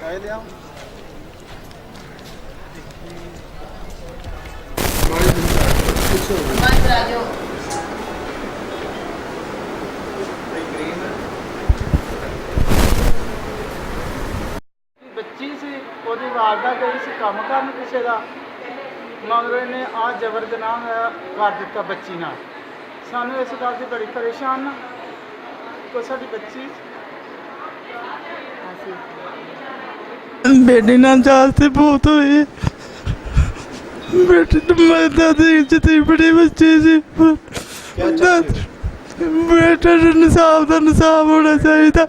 बच्ची सी ਉਹਦੀ ਵਾਲਦਾ ਗਈ ਸੀ ਕੰਮ ਕਰਨ ਕਿਸੇ ਦਾ ਮਗਰ ਇਹਨੇ ਆ ਜ਼ਬਰ ਜਨਾਹ ਕਰ ਦਿੱਤਾ ਬੱਚੀ ਨਾਲ। ਸਾਨੂੰ ਇਸ ਗੱਲ ਦੀ ਬੜੀ ਪਰੇਸ਼ਾਨ ਨਾ ਕੋਈ ਸਾਡੀ ਬੱਚੀ बेटी ना जाते बहुत हुई बेटी तो मैं दादी जितनी बड़ी बच्ची थी बेटा निसाब का निसाब होना चाहिए।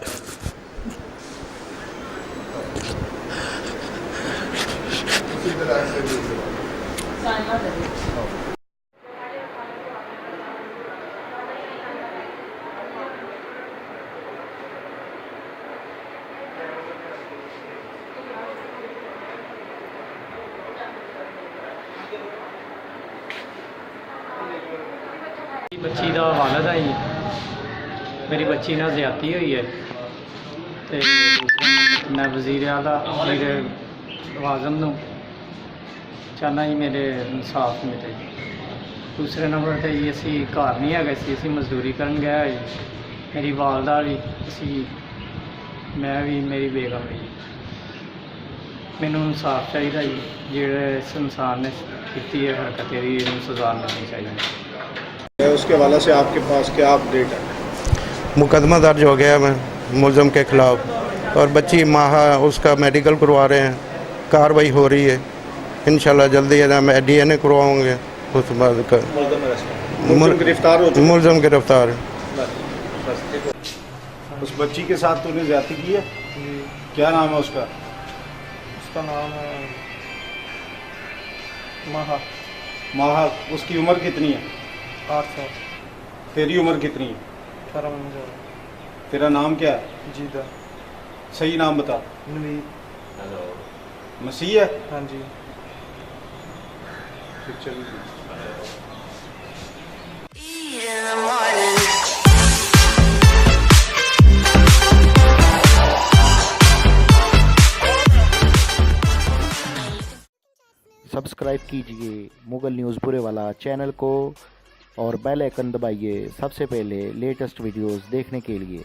ਬੱਚੀ ਦਾ ਵਾਲਦ ਹੈ ਜੀ, ਮੇਰੀ ਬੱਚੀ ਨਾਲ ਜ਼ਿਆਦਤੀ ਹੋਈ ਹੈ ਤੇ ਮੈਂ ਵਜ਼ੀਰ ਆਲਾ ਵਜ਼ੀਰ ਆਜ਼ਮ ਨੂੰ ਚਾਹੁੰਦਾ ਜੀ ਮੇਰੇ ਇਨਸਾਫ ਮਿਲੇ। ਦੂਸਰੇ ਨੰਬਰ 'ਤੇ ਜੀ ਅਸੀਂ ਘਰ ਨਹੀਂ ਹੈਗੇ ਸੀ, ਅਸੀਂ ਮਜ਼ਦੂਰੀ ਕਰਨ ਗਏ ਹੋਏ ਜੀ। ਮੇਰੀ ਵਾਲਦਾ ਵੀ ਅਸੀਂ ਮੈਂ ਵੀ ਮੇਰੀ ਬੇਗਮ ਵੀ। ਮੈਨੂੰ ਇਨਸਾਫ ਚਾਹੀਦਾ ਜੀ, ਜਿਹੜੇ ਇਸ ਇਨਸਾਨ ने की है हरकत ਇਹਨੂੰ सज़ा मिलनी चाहिए। उसके हवाले से आपके पास क्या अपडेट है? मुकदमा दर्ज हो गया है मुलज़म के ख़िलाफ़ और बच्ची माह उसका मेडिकल करवा रहे हैं, कार्रवाई हो रही है। इंशाल्लाह जल्दी है मैं DNA करवाऊँगे। उस बाद का मुलज़म गिरफ्तार। उस बच्ची के साथ तूने ज़्यादती की है? क्या नाम है उसका? उसका नाम है माहा। माहा। उसकी उम्र कितनी है? 8 साल। तेरी उम्र कितनी है? 18 मंजा। तेरा नाम क्या है? जीदा। सही नाम बता। नवीद। मसीह है? हाँ जी। सब्सक्राइब कीजिए मुगल न्यूज़ बुरे वाला चैनल को और बेल आइकन दबाइए सबसे पहले लेटेस्ट वीडियोस देखने के लिए।